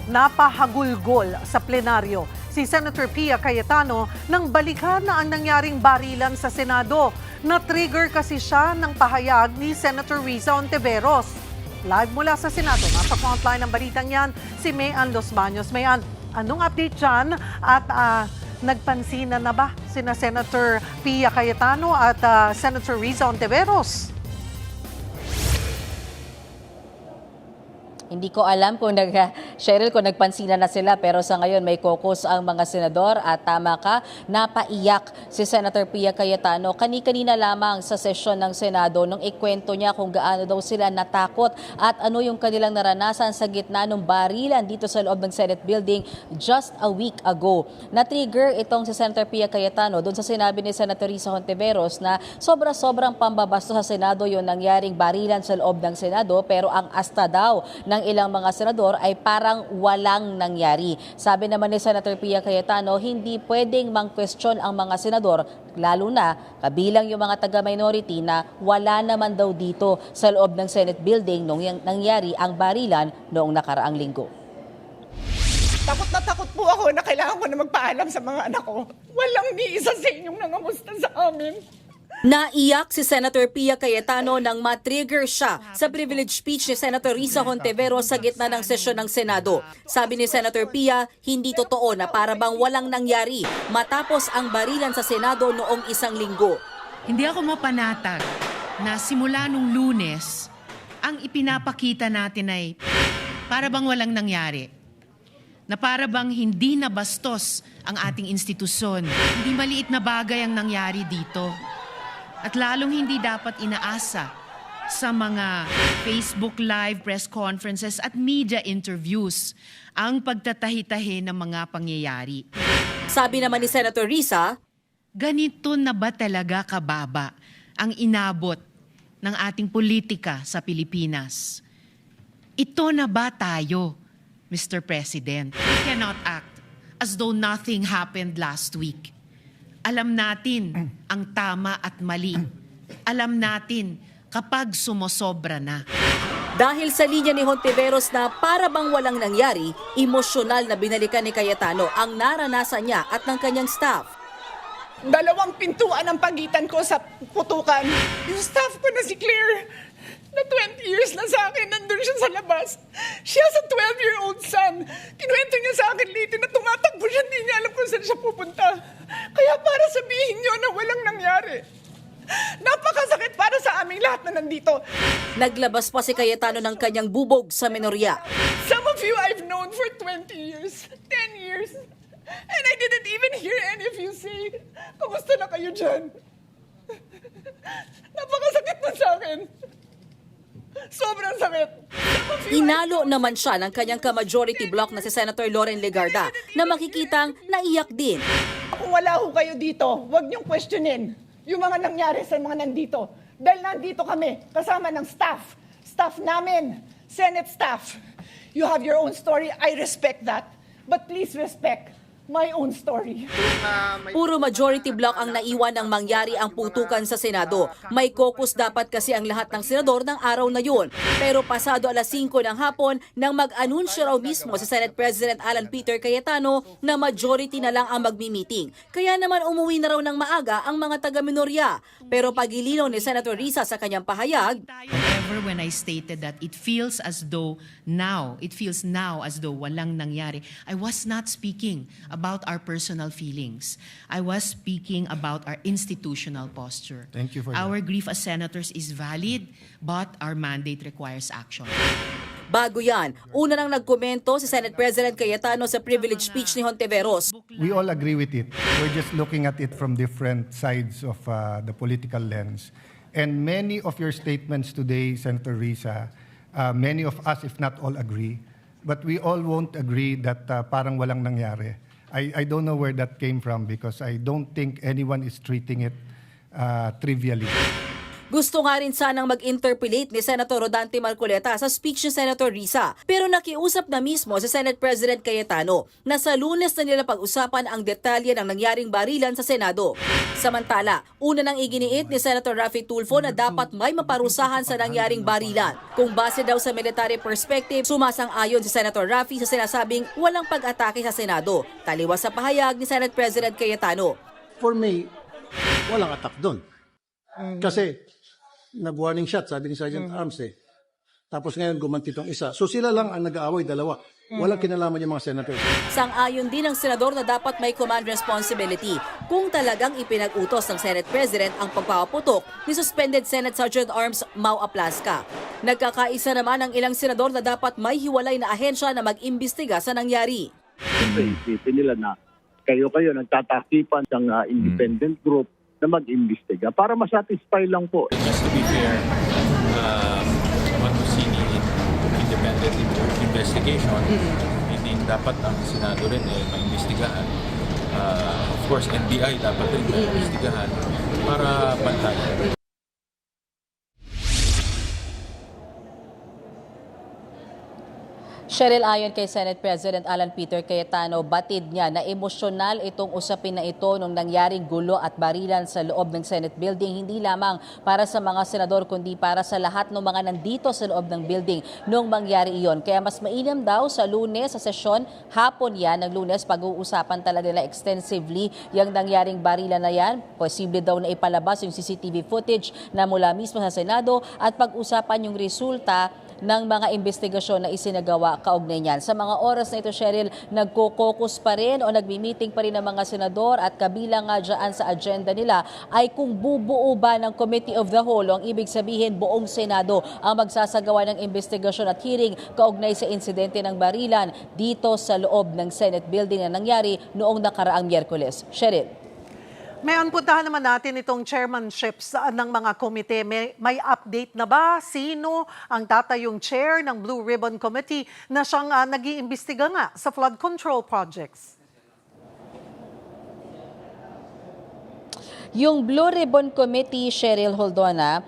napahagulgol sa plenaryo si Senator Pia Cayetano nang balikan na ang nangyaring barilan sa Senado. Na-trigger kasi siya ng pahayag ni Senator Riza Ontiveros. Live mula sa Senado, nasa frontline ng balitang yan, si Mayan Los Baños. Mayan, anong update dyan? At nagpansinan na ba sina Senator Pia Cayetano at Senator Riza Ontiveros? Hindi ko alam kung Cheryl, kung nagpansinan na sila, pero sa ngayon may caucus ang mga senador at tama ka, napaiyak si Senator Pia Cayetano. Kani-kanina lamang sa sesyon ng Senado nung ikwento niya kung gaano daw sila natakot at ano yung kanilang naranasan sa gitna ng barilan dito sa loob ng Senate building just a week ago. Na-trigger itong si Senator Pia Cayetano doon sa sinabi ni Senator Riza Ontiveros na sobra-sobrang pambabasto sa Senado yung nangyaring barilan sa loob ng Senado, pero ang asta daw ng ilang mga senador ay parang walang nangyari. Sabi naman ni Senator Pia Cayetano, hindi pwedeng mang-question ang mga senador, lalo na kabilang yung mga taga-minority na wala naman daw dito sa loob ng Senate building nung nangyari ang barilan noong nakaraang linggo. Takot na takot po ako na kailangan ko na magpaalam sa mga anak ko. Walang ni isa sa inyong nangamusta sa amin. Naiyak si Senator Pia Cayetano nang matrigger siya sa privilege speech ni Senator Riza Ontiveros sa gitna ng sesyon ng Senado. Sabi ni Senator Pia, hindi totoo na para bang walang nangyari matapos ang barilan sa Senado noong isang linggo. Hindi ako mapanatag na simula nung Lunes, ang ipinapakita natin ay para bang walang nangyari. Na para bang hindi nabastos ang ating institusyon. Hindi maliit na bagay ang nangyari dito. At lalong hindi dapat inaasa sa mga Facebook Live, press conferences at media interviews ang pagtatahi-tahi ng mga pangyayari. Sabi naman ni Senator Riza, ganito na ba talaga kababa ang inabot ng ating politika sa Pilipinas? Ito na ba tayo, Mr. President? We cannot act as though nothing happened last week. Alam natin ang tama at mali. Alam natin kapag sumosobra na. dahil sa linya ni Hontiveros na para bang walang nangyari, emosyonal na binalikan ni Cayetano ang naranasan niya at ng kanyang staff. 2 pintuan ang pagitan ko sa putukan. Yung staff ko na si Claire, na 20 years na sa akin, nandun siya sa labas. She has a 12-year-old son. Kinuwento niya sa akin late na tumatakbo siya, hindi niya alam kung saan siya pupunta. Kaya para sabihin niyo na walang nangyari. Napakasakit para sa aming lahat na nandito. Naglabas pa si Cayetano ng kanyang bubog sa menorya. Some of you I've known for 20 years, 10 years. And I didn't even hear any of you say, kamusta na kayo dyan? Napakasakit na sa akin. Sobrang sakit. Inalo naman siya ng kanyang ka-majority block na si Senator Loren Legarda na makikitang naiyak din. Kung wala ho kayo dito, huwag niyong questionin yung mga nangyari sa mga nandito. Dahil nandito kami, kasama ng staff namin, Senate staff. You have your own story, I respect that. But please respect my own story. Puro majority block ang naiwan ng mangyari ang putukan sa Senado. May caucus dapat kasi ang lahat ng senador ng araw na yun. Pero pasado alas 5 ng hapon nang mag-anunsyo raw mismo si Senate President Alan Peter Cayetano na majority na lang ang magmi-meeting. Kaya naman umuwi na raw ng maaga ang mga taga-minorya. Pero pagilinaw ni Senator Riza sa kanyang pahayag, However, when I stated that it feels now as though walang nangyari, I was not speaking about our personal feelings. I was speaking about our institutional posture. Thank you for that. Our grief as senators is valid, but our mandate requires action. bago yan, una nang nagkomento si Senate President Cayetano sa privilege speech ni Hontiveros. We all agree with it. We're just looking at it from different sides of the political lens. And many of your statements today, Senator Riza, many of us, if not all, agree. But we all won't agree that parang walang nangyari. I don't know where that came from because I don't think anyone is treating it trivially. Gusto nga rin sanang mag-interpellate ni Senator Rodante Marcoleta sa speech ni Senator Risa, pero nakiusap na mismo si Senate President Cayetano na sa Lunes na nila pag-usapan ang detalye ng nangyaring barilan sa Senado. Samantala, una nang iginiit ni Senator Raffy Tulfo na dapat may maparusahan sa nangyaring barilan. Kung base daw sa military perspective, sumasang-ayon si Senator Raffy sa sinasabing walang pag-atake sa Senado, taliwas sa pahayag ni Senate President Cayetano. For me, walang attack doon. Kasi nag-warning shot, sabi ni Sergeant Arms eh. Tapos ngayon gumanti tong isa. So sila lang ang nag-aaway, dalawa. Walang kinalaman yung mga senators. Sang-ayon din ng senador na dapat may command responsibility kung talagang ipinag-utos ng Senate President ang pagpapaputok ni suspended Senate Sergeant Arms Mau Aplasca. Nagkakaisa naman ang ilang senador na dapat may hiwalay na ahensya na mag-imbestiga sa nangyari. Siyempre, isipin nila na kayo nagtatakipan ng independent group na mag-imbestiga para masatisfy lang po. Just to be fair, want to see the independent investigation. Hindi dapat ang Senado rin maimbestigahan. Of course, NBI dapat rin maimbestigahan para pantayan. Cheryl, ayon kay Senate President Alan Peter Cayetano, batid niya na emosyonal itong usapin na ito nung nangyaring gulo at barilan sa loob ng Senate building, hindi lamang para sa mga senador kundi para sa lahat ng mga nandito sa loob ng building nung mangyari iyon. Kaya mas mainam daw sa Lunes, sa sesyon, hapon yan, ng Lunes, pag-uusapan talaga nila extensively yung nangyaring barilan na yan. Posible daw na ipalabas yung CCTV footage na mula mismo sa Senado at pag-usapan yung resulta ng mga investigasyon na isinagawa kaugnay niyan. Sa mga oras na ito, Cheryl, nagko-caucus pa rin o nagmi-meeting pa rin ng mga senador at kabilang nga dyan sa agenda nila ay kung bubuo ba ng Committee of the Whole, ang ibig sabihin buong Senado ang magsasagawa ng investigasyon at hearing kaugnay sa insidente ng barilan dito sa loob ng Senate building na nangyari noong nakaraang Miyerkules. Cheryl. May puntahan naman natin itong chairmanships ng mga komite. May update na ba? Sino ang tatayong chair ng Blue Ribbon Committee na siyang nag-iimbestiga nga sa flood control projects? Yung Blue Ribbon Committee, Cheryl Holdona,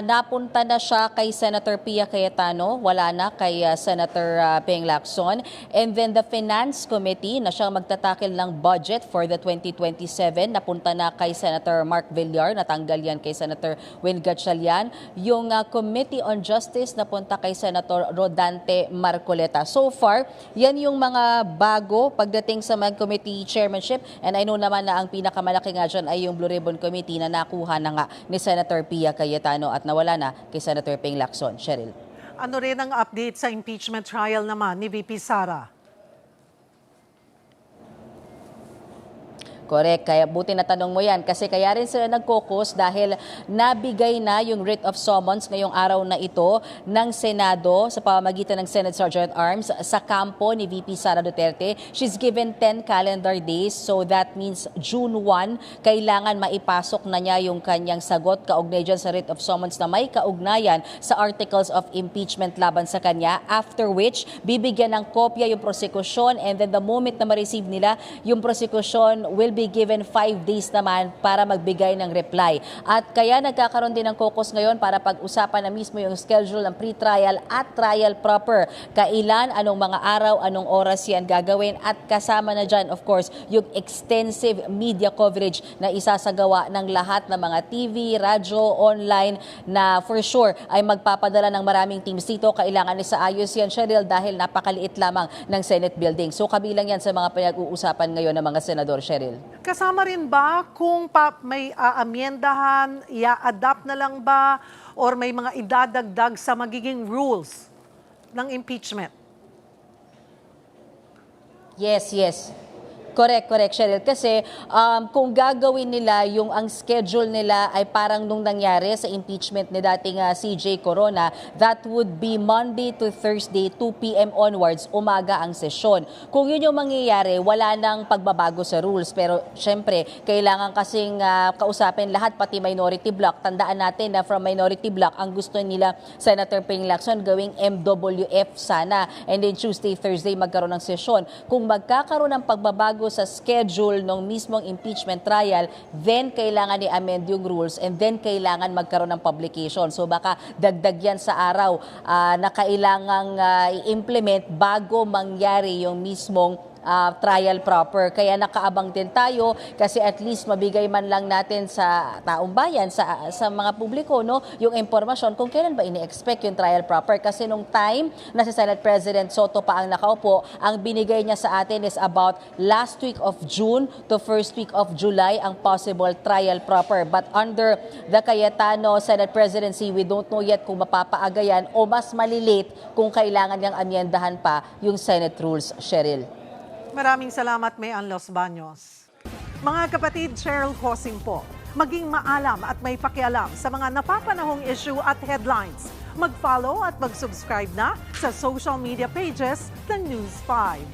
napunta na siya kay Senator Pia Cayetano, wala na kay Senator Ping Lacson. And then the Finance Committee na siyang magtatakil ng budget for the 2027, napunta na kay Senator Mark Villar, natanggal yan kay Senator Win Gatchalian. Yung Committee on Justice napunta kay Senator Rodante Marcoleta. So far, yan yung mga bago pagdating sa mga committee chairmanship. And I know naman na ang pinakamalaki nga dyan ay yung Blue Ribbon Committee na nakuha na nga ni Senator Pia Cayetano at nawala na kay Senator Ping Lacson. Cheryl. Ano rin ang update sa impeachment trial naman ni VP Sara? Correct. Kaya buti na tanong mo yan kasi kaya rin sila nag-caucus dahil nabigay na yung writ of summons ngayong araw na ito ng Senado sa pamamagitan ng Senate Sergeant Arms sa kampo ni VP Sara Duterte. She's given 10 calendar days, so that means June 1, kailangan maipasok na niya yung kanyang sagot kaugnay dyan sa writ of summons na may kaugnayan sa articles of impeachment laban sa kanya, after which bibigyan ng kopya yung prosekusyon and then the moment na ma-receive nila yung prosekusyon will be given 5 days naman para magbigay ng reply. At kaya nagkakaroon din ng caucus ngayon para pag-usapan na mismo yung schedule ng pre-trial at trial proper. Kailan, anong mga araw, anong oras yan gagawin at kasama na dyan, of course, yung extensive media coverage na isasagawa ng lahat ng mga TV, radyo, online na for sure ay magpapadala ng maraming teams dito. Kailangan sa ayos yan, Cheryl, dahil napakaliit lamang ng Senate building. So kabilang yan sa mga pinag-uusapan ngayon ng mga senador, Cheryl. Kasama rin ba kung may aamyendahan, i-adapt na lang ba, or may mga idadagdag sa magiging rules ng impeachment? Yes. Correct, Cheryl. Kasi kung gagawin nila yung ang schedule nila ay parang nung nangyari sa impeachment ni dating CJ Corona, that would be Monday to Thursday, 2 p.m. onwards, umaga ang sesyon. Kung yun yung mangyayari, wala nang pagbabago sa rules. Pero syempre, kailangan kasing kausapin lahat, pati minority block. Tandaan natin na from minority block, ang gusto nila Senator Ping Lacson gawing MWF sana. And then Tuesday, Thursday, magkaroon ng sesyon. Kung magkakaroon ng pagbabago bago sa schedule ng mismong impeachment trial, then kailangan i-amend yung rules and then kailangan magkaroon ng publication. So baka dagdag yan sa araw na kailangang i-implement bago mangyari yung mismong trial proper. Kaya nakaabang din tayo kasi at least mabigay man lang natin sa taong bayan, sa mga publiko, no, yung impormasyon kung kailan ba ini-expect yung trial proper. Kasi nung time na si Senate President Soto pa ang nakaupo, ang binigay niya sa atin is about last week of June to first week of July ang possible trial proper. But under the Cayetano Senate presidency, we don't know yet kung mapapaaga yan o mas malilate kung kailangan niyang amyendahan pa yung Senate rules. Cheryl. Maraming salamat, Mayan Los Baños. Mga kapatid, Cheryl Cosing po. Maging maalam at may pakialam sa mga napapanahong issue at headlines. Mag-follow at mag-subscribe na sa social media pages ng News 5.